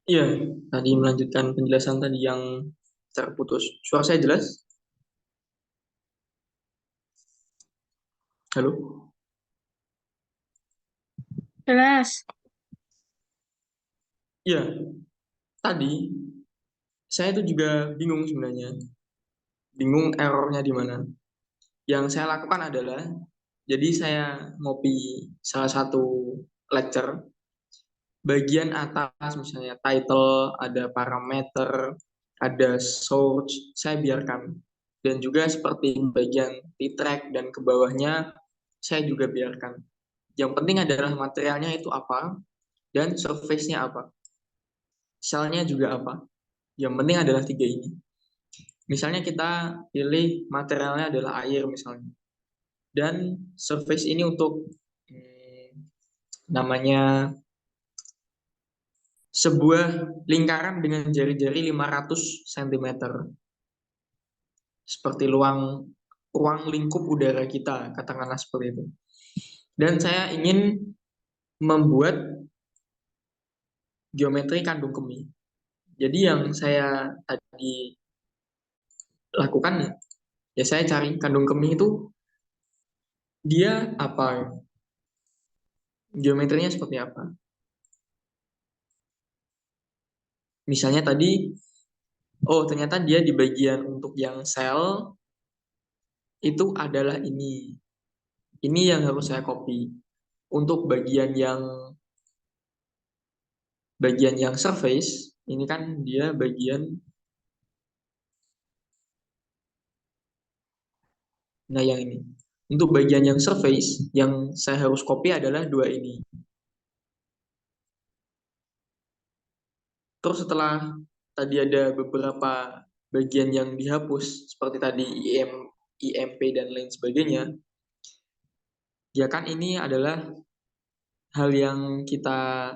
Iya, tadi melanjutkan penjelasan tadi yang terputus. Suara saya jelas? Halo? Jelas. Iya, tadi saya itu juga bingung sebenarnya. Bingung errornya di mana. Yang saya lakukan adalah, jadi saya ngopi salah satu lecture, bagian atas misalnya title, ada parameter, ada source, saya biarkan. Dan juga seperti bagian t-track dan ke bawahnya, saya juga biarkan. Yang penting adalah materialnya itu apa, dan surface-nya apa. Selnya juga apa. Yang penting adalah tiga ini. Misalnya kita pilih materialnya adalah air misalnya. Dan surface ini untuk namanya sebuah lingkaran dengan jari-jari 500 cm. Seperti ruang lingkup udara kita, katakanlah seperti itu. Dan saya ingin membuat geometri kandung kemih. Jadi yang saya tadi lakukan, ya saya cari kandung kemih itu dia apa, geometrinya seperti apa. Misalnya tadi, oh ternyata dia di bagian untuk yang sel itu adalah ini. Ini yang harus saya copy. Untuk bagian yang surface, ini kan dia bagian, nah yang ini. Untuk bagian yang surface, yang saya harus copy adalah dua ini. Terus setelah tadi ada beberapa bagian yang dihapus, seperti tadi IMP dan lain sebagainya, ya kan ini adalah hal yang kita,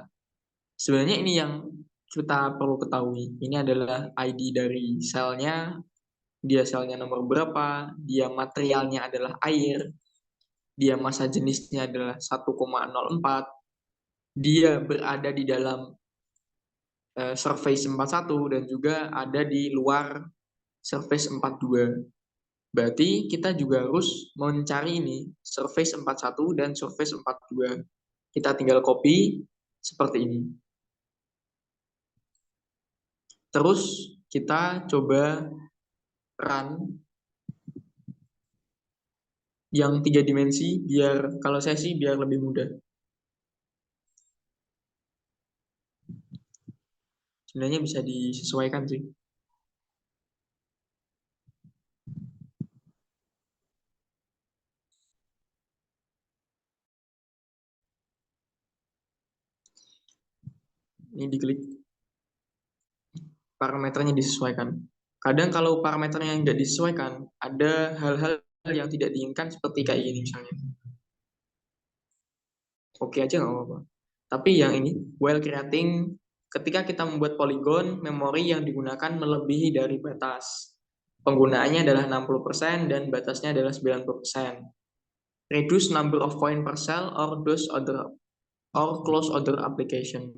sebenarnya ini yang kita perlu ketahui. Ini adalah ID dari selnya, dia selnya nomor berapa, dia materialnya adalah air, dia massa jenisnya adalah 1,04, dia berada di dalam surface 41 dan juga ada di luar surface 42. Berarti kita juga harus mencari ini surface 41 dan surface 42. Kita tinggal copy seperti ini. Terus kita coba run yang tiga dimensi, biar kalau saya sih biar lebih mudah. Sebenarnya bisa disesuaikan sih. Ini diklik, parameternya disesuaikan. Kadang kalau parameternya nggak disesuaikan, ada hal-hal yang tidak diinginkan seperti kayak gini misalnya. Oke aja nggak apa-apa. Tapi yang ini, while creating, ketika kita membuat poligon, memori yang digunakan melebihi dari batas. Penggunaannya adalah 60% dan batasnya adalah 90%. Reduce number of point per cell or those other or close order application.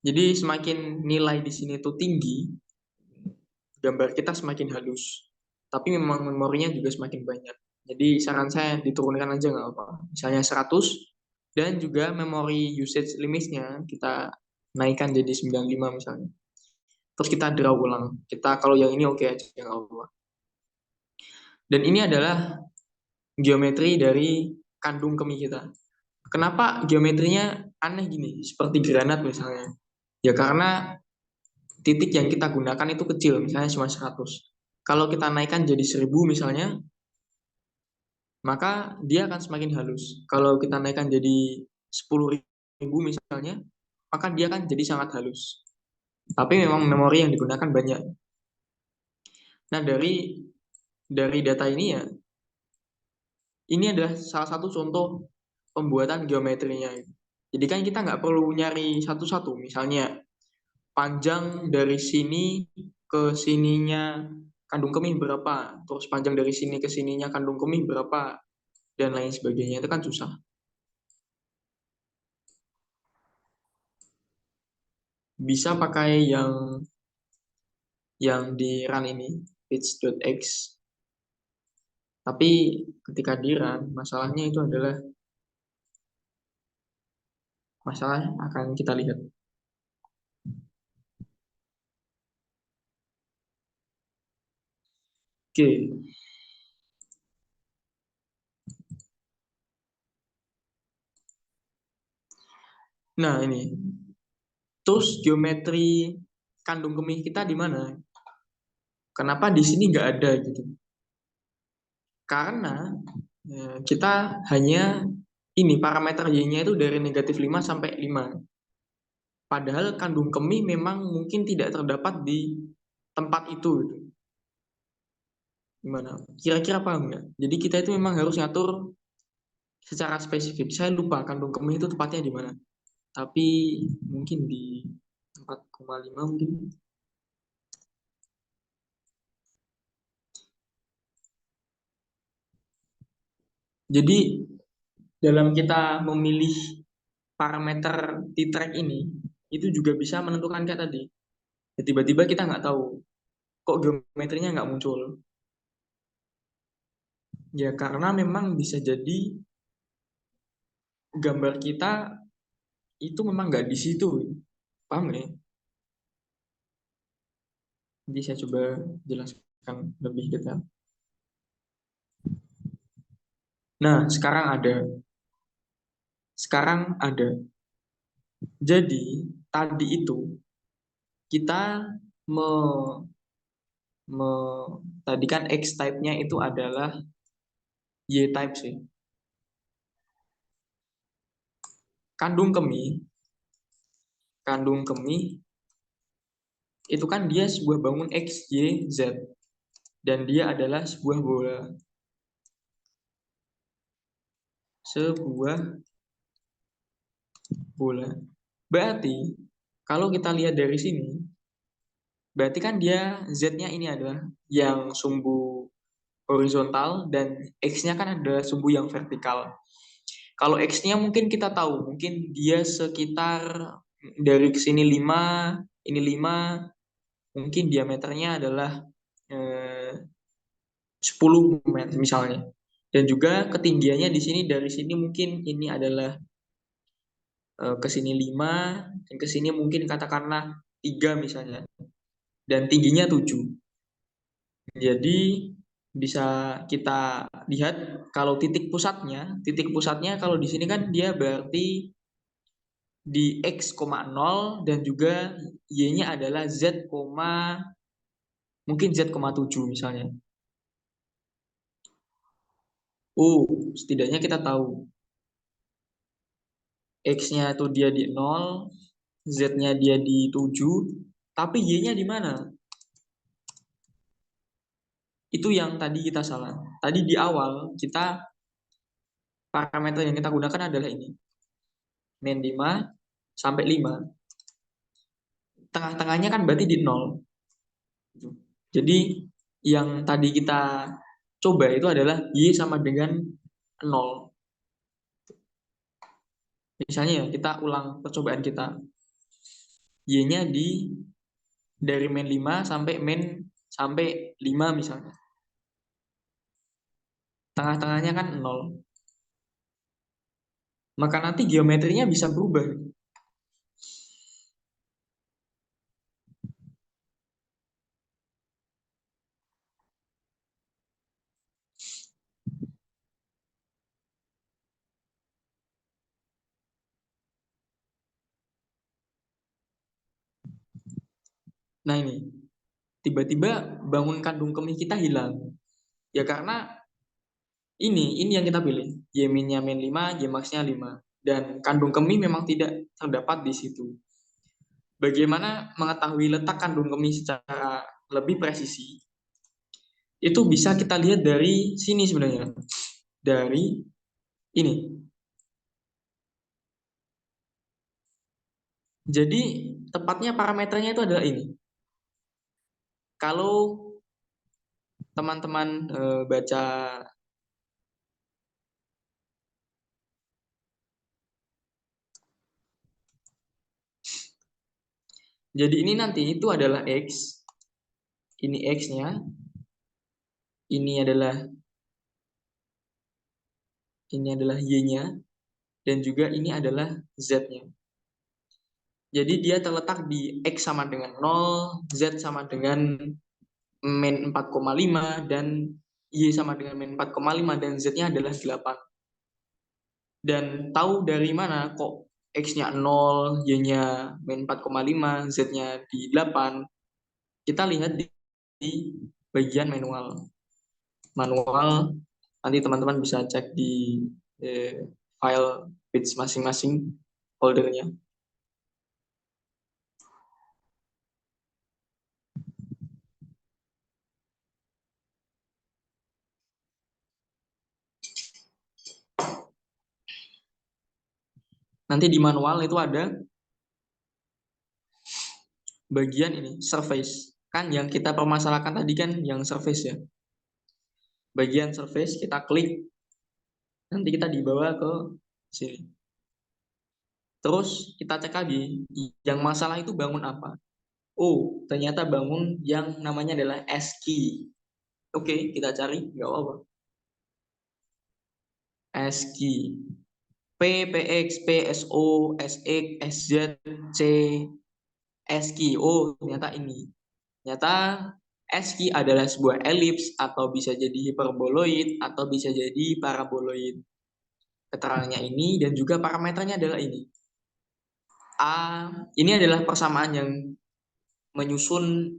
Jadi semakin nilai di sini tuh tinggi, gambar kita semakin halus. Tapi memang memorinya juga semakin banyak. Jadi saran saya diturunkan aja nggak apa. Misalnya 100 dan juga memori usage limitnya kita naikkan jadi 95 misalnya. Terus kita draw ulang. Kita kalau yang ini oke aja nggak apa. Dan ini adalah geometri dari kandung kemih kita. Kenapa geometrinya aneh gini, seperti granat misalnya? Ya karena titik yang kita gunakan itu kecil, misalnya cuma 100. Kalau kita naikkan jadi 1000 misalnya, maka dia akan semakin halus. Kalau kita naikkan jadi 10.000 misalnya, maka dia akan jadi sangat halus. Tapi memang memori yang digunakan banyak. Nah, dari data ini ya, ini adalah salah satu contoh pembuatan geometrinya. Jadi kan kita nggak perlu nyari satu-satu. Misalnya, panjang dari sini ke sininya kandung kemih berapa, terus panjang dari sini ke sininya kandung kemih berapa, dan lain sebagainya. Itu kan susah. bisa pakai yang di run ini, pitch.x. Tapi ketika di run, masalahnya itu adalah masalah akan kita lihat. Oke, nah ini. Terus geometri kandung kemih kita di mana? Kenapa di sini nggak ada gitu? Karena kita hanya ini parameter y-nya itu dari negatif 5 sampai 5. Padahal kandung kemih memang mungkin tidak terdapat di tempat itu gitu. Gimana? Kira-kira paham nggak? Jadi kita itu memang harus ngatur secara spesifik. Saya lupa kandung kemih itu tepatnya di mana. Tapi mungkin di 4,5 mungkin. Jadi dalam kita memilih parameter T-track ini, itu juga bisa menentukan kayak tadi. Ya, tiba-tiba kita nggak tahu, kok geometrinya nggak muncul. Ya karena memang bisa jadi gambar kita itu memang nggak di situ. Paham nggak ya? Jadi saya coba jelaskan lebih detail. Nah, sekarang ada. Jadi, tadi itu kita me, me tadi kan X type-nya itu adalah Y type sih. Kandung kemih, kandung kemih itu kan dia sebuah bangun X, Y, Z dan dia adalah sebuah bola. Sebuah bola. Berarti kalau kita lihat dari sini, berarti kan dia Z-nya ini adalah yang sumbu horizontal dan X-nya kan adalah sumbu yang vertikal. Kalau X-nya mungkin kita tahu, mungkin dia sekitar dari sini 5, ini 5, mungkin diameternya adalah 10 meter misalnya. Dan juga ketinggiannya di sini dari sini mungkin ini adalah ke sini 5, dan ke sini mungkin katakanlah 3 misalnya. Dan tingginya 7. Jadi bisa kita lihat kalau titik pusatnya kalau di sini kan dia berarti di X, 0 dan juga Y-nya adalah Z, mungkin Z,7 misalnya. Setidaknya kita tahu X-nya itu dia di 0, Z-nya dia di 7, tapi Y-nya di mana? Itu yang tadi kita salah. Tadi di awal kita parameter yang kita gunakan adalah ini. Min 5 sampai 5. Tengah-tengahnya kan berarti di 0. Jadi yang tadi kita coba itu adalah Y sama dengan 0. Misalnya ya, kita ulang percobaan kita. Y-nya dari min 5 sampai 5 misalnya. Tengah-tengahnya kan 0. Maka nanti geometrinya bisa berubah. Nah ini, tiba-tiba bangun kandung kemih kita hilang. Ya karena ini yang kita pilih. Y minnya min 5, Y maxnya 5. Dan kandung kemih memang tidak terdapat di situ. Bagaimana mengetahui letak kandung kemih secara lebih presisi? Itu bisa kita lihat dari sini sebenarnya. Dari ini. Jadi tepatnya parameternya itu adalah ini. Kalau teman-teman baca Jadi ini nanti itu adalah X, ini X-nya, ini adalah Y-nya, dan juga ini adalah Z-nya. Jadi dia terletak di X sama dengan 0, Z sama dengan min 4,5, dan Y sama dengan min 4,5, dan Z-nya adalah 8. Dan tahu dari mana kok X-nya 0, Y-nya min 4,5, Z-nya di 8? Kita lihat di bagian manual. Nanti teman-teman bisa cek di file page masing-masing foldernya. Nanti di manual itu ada bagian ini, surface. Kan yang kita permasalahkan tadi kan yang surface ya. Bagian surface kita klik, nanti kita dibawa ke sini. Terus kita cek lagi, yang masalah itu bangun apa? Oh, ternyata bangun yang namanya adalah ASCII. Oke, kita cari, nggak apa-apa. ASCII. P, PX, PSO, SX, SZ, C, ASCII. Oh, ternyata ini. Ternyata ASCII adalah sebuah elips atau bisa jadi hiperboloid atau bisa jadi paraboloid. Keterangannya ini dan juga parameternya adalah ini. A, ini adalah persamaan yang menyusun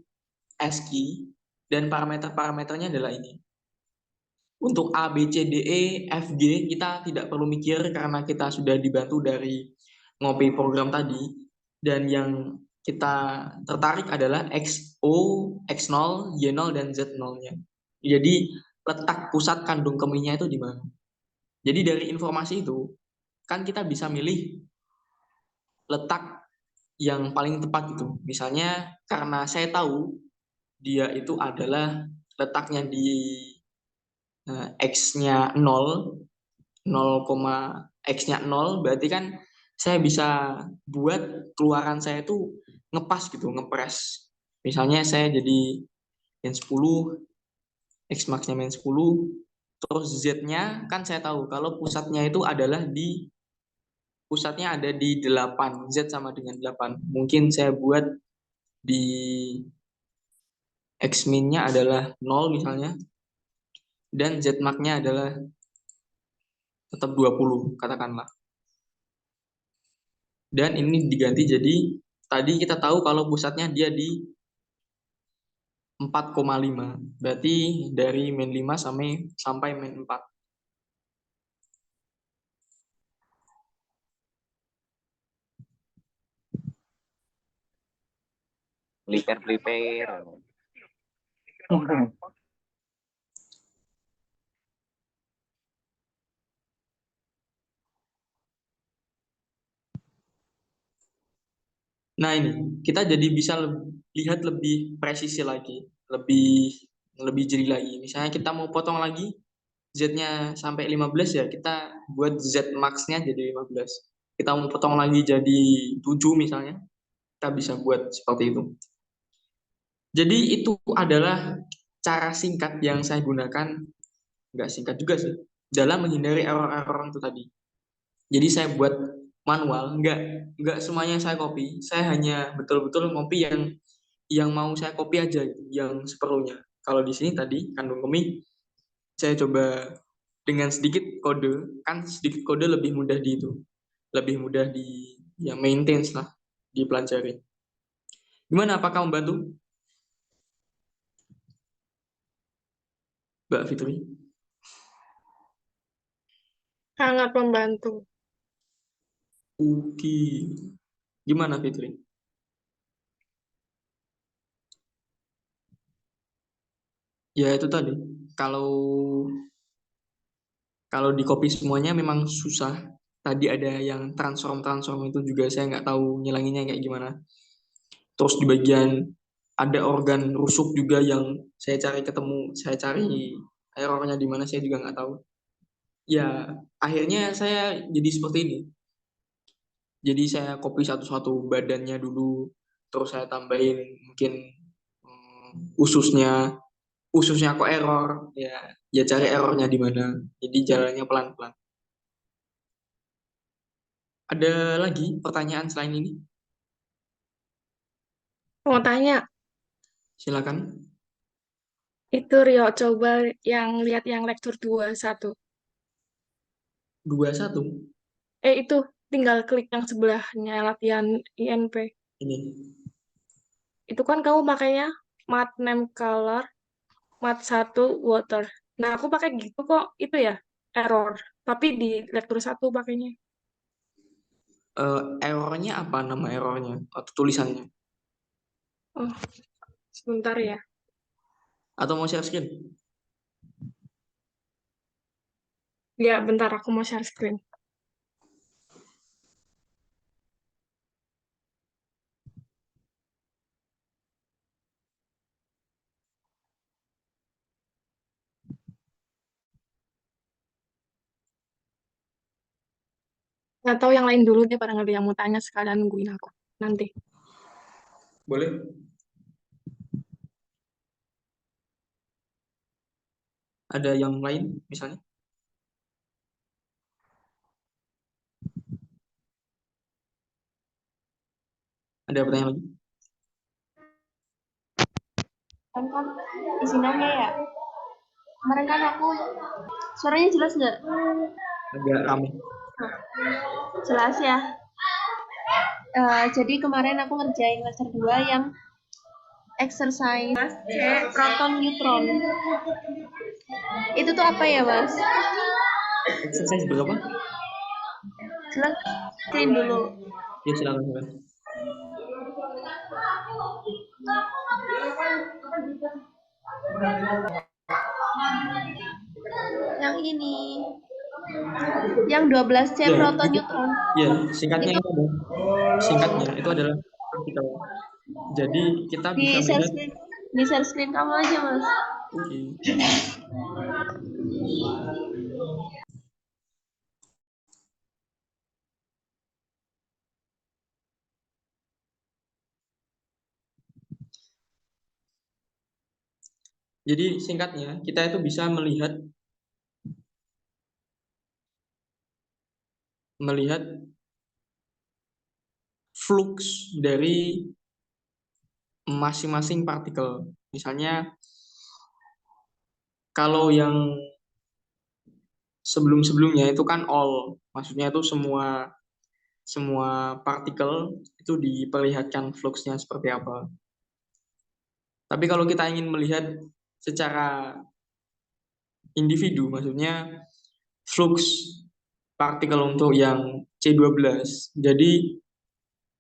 ASCII dan parameter-parameternya adalah ini. Untuk A, B, C, D, E, F, G kita tidak perlu mikir karena kita sudah dibantu dari ngopi program tadi. Dan yang kita tertarik adalah XO, X0, Y0, dan Z0-nya. Jadi letak pusat kandung kemihnya itu di mana. Jadi dari informasi itu kan kita bisa milih letak yang paling tepat itu. Misalnya karena saya tahu dia itu adalah letaknya di X-nya 0, X-nya 0, berarti kan saya bisa buat keluaran saya itu ngepas gitu, ngepres. Misalnya saya jadi min 10, X max-nya min 10, terus Z-nya kan saya tahu kalau pusatnya itu adalah pusatnya ada di 8, Z sama dengan 8. Mungkin saya buat di X min-nya adalah 0 misalnya, dan Z max-nya adalah tetap 20, katakanlah. Dan ini diganti jadi, tadi kita tahu kalau pusatnya dia di 4,5. Berarti dari min 5 sampai min 4. Prepare. Nah ini, kita jadi bisa lihat lebih presisi lagi, lebih jeli lagi. Misalnya kita mau potong lagi, Z-nya sampai 15 ya, kita buat Z max-nya jadi 15. Kita mau potong lagi jadi 7 misalnya, kita bisa buat seperti itu. Jadi itu adalah cara singkat yang saya gunakan, nggak singkat juga sih, dalam menghindari error-error itu tadi. Jadi saya buat manual, nggak semuanya saya copy, saya hanya betul-betul copy yang mau saya copy aja, yang seperlunya. Kalau di sini tadi kandung kemih, saya coba dengan sedikit kode, kan sedikit kode lebih mudah di itu, lebih mudah di ya maintenance lah, dipelajari. Gimana? Apakah membantu, Mbak Fitri? Sangat membantu. Oke, gimana Fitri? Ya itu tadi, kalau kalau di copy semuanya memang susah. Tadi ada yang transform itu juga saya nggak tahu ngilanginnya kayak gimana. Terus di bagian ada organ rusuk juga yang saya cari ketemu, saya cari errornya di mana saya juga nggak tahu. Ya akhirnya saya jadi seperti ini. Jadi saya copy satu-satu badannya dulu, terus saya tambahin mungkin ususnya kok error, ya cari errornya di mana. Jadi jalannya pelan-pelan. Ada lagi pertanyaan selain ini? Mau tanya, Silakan. itu Rio coba yang lihat yang lektur 21. 21 Itu tinggal klik yang sebelahnya latihan INP. ini. Itu kan kamu pakainya mat name color, mat 1 water. Nah, aku pakai gitu kok, itu ya error. Tapi di lektur 1 pakainya. Errornya apa, nama errornya atau tulisannya? Oh, sebentar ya. Atau mau share screen? Ya, bentar aku mau share screen. Atau yang lain dulu deh, pada nggak ada yang mau tanya sekalian nungguin aku. Nanti. Boleh. Ada yang lain misalnya? Ada pertanyaan lagi? Kan izin nanya ya. Kemarin kan aku suaranya jelas nggak? Agak ramai. Jelas ya. Jadi kemarin aku ngerjain lecture 2 yang exercise proton neutron. Itu tuh apa ya, Mas? Exercise berapa? Jelas screen dulu. Ya, silakan, silakan. Yang ini. Yang 12C Ya, proton itu, neutron. ya, singkatnya Itu itu adalah partikel. Jadi kita di bisa share melihat. screen. Di share screen kamu aja, Mas. Oke. Jadi singkatnya kita itu bisa melihat flux dari masing-masing partikel. Misalnya kalau yang sebelum-sebelumnya itu kan all, maksudnya itu semua semua partikel itu diperlihatkan fluxnya seperti apa. Tapi kalau kita ingin melihat secara individu, maksudnya flux partikel untuk yang C12. Jadi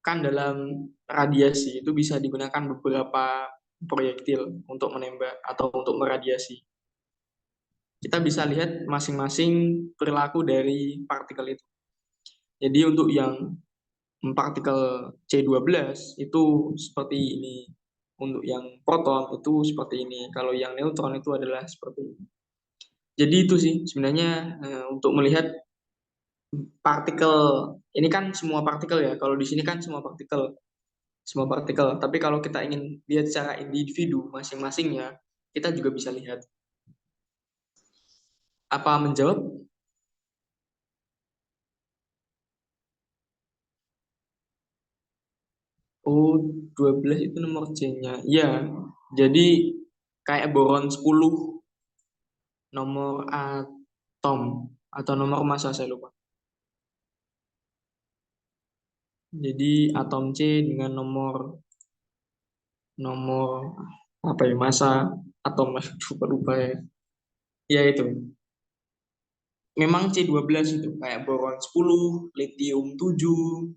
kan dalam radiasi itu bisa digunakan beberapa proyektil untuk menembak atau untuk meradiasi. Kita bisa lihat masing-masing perilaku dari partikel itu. Jadi untuk yang partikel C12 itu seperti ini. Untuk yang proton itu seperti ini. Kalau yang neutron itu adalah seperti ini. Jadi itu sih sebenarnya untuk melihat partikel. Ini kan semua partikel ya. Kalau di sini kan semua partikel. Tapi kalau kita ingin lihat secara individu masing-masingnya, kita juga bisa lihat. Apa menjawab? Oh, 12 itu nomor C-nya. Ya, jadi kayak boron 10 nomor atom atau nomor massa saya lupa. Jadi atom C dengan nomor nomor apa ya, massa atom lupa lupa ya. Ya itu. Memang C12 itu kayak boron 10, lithium 7.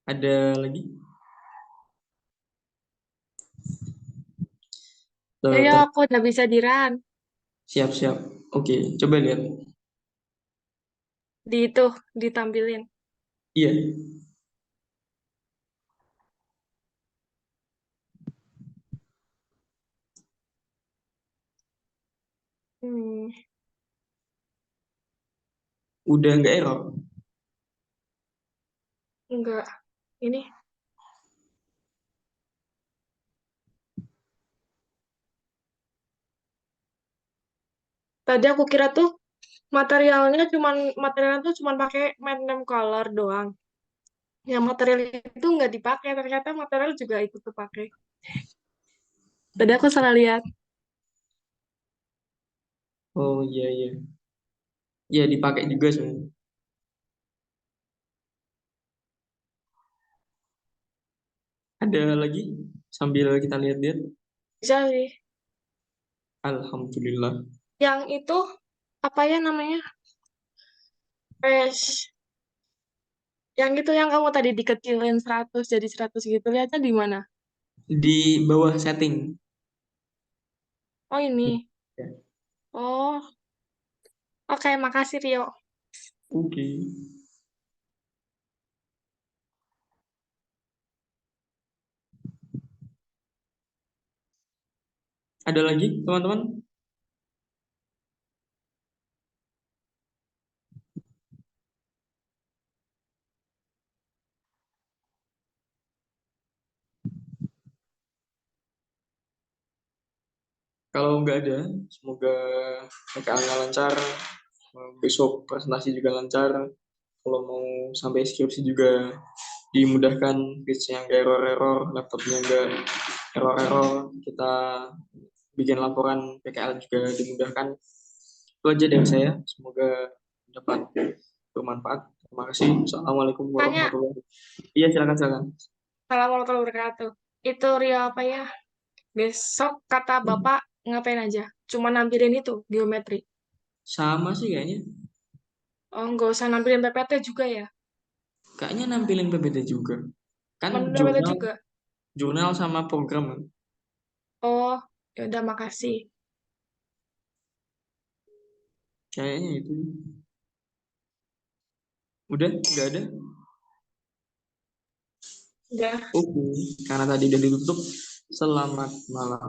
Ada lagi? Rio, aku udah bisa diran. Siap-siap. Oke, coba lihat. Di itu, ditampilin. Iya. Hmm, Udah nggak error? enggak. Ini. Tadi aku kira tuh materialnya tuh cuman pakai matte color doang. Yang material itu nggak dipakai, ternyata material juga ikut terpakai. Tadi aku salah lihat. Oh iya iya. Ya dipakai juga sebenarnya. Ada lagi sambil kita lihat-lihat. Bisa sih. Alhamdulillah. Yang itu apa ya namanya? Fresh. Yang itu yang kamu tadi dikecilin 100 jadi 100 gitu. Lihatnya di mana? Di bawah setting. Oh, ini. Ya. Oh, oke, makasih Rio. Oke. Ada lagi teman-teman? Kalau nggak ada, semoga PKL-nya lancar. Besok presentasi juga lancar. Kalau mau sampai skripsi juga dimudahkan, pitch-nya nggak error-error, laptopnya nggak error-error, kita bikin laporan PKL juga dimudahkan. Itu aja dari saya, semoga dapat bermanfaat. Terima kasih. Assalamualaikum Tanya, warahmatullahi wabarakatuh. Iya, silakan silakan. salam warahmatullahi wabarakatuh. Itu Rio apa ya? Besok kata Bapak ngapain aja? Cuma nampilin itu, geometri. Sama sih kayaknya. Oh, nggak usah nampilin PPT juga ya? Kayaknya nampilin PPT juga. Kan Nampilin PPT jurnal juga. jurnal sama program kan. Oh, ya udah makasih. Kayaknya itu. Udah, nggak ada. Udah. Oke, karena tadi udah ditutup. Selamat malam.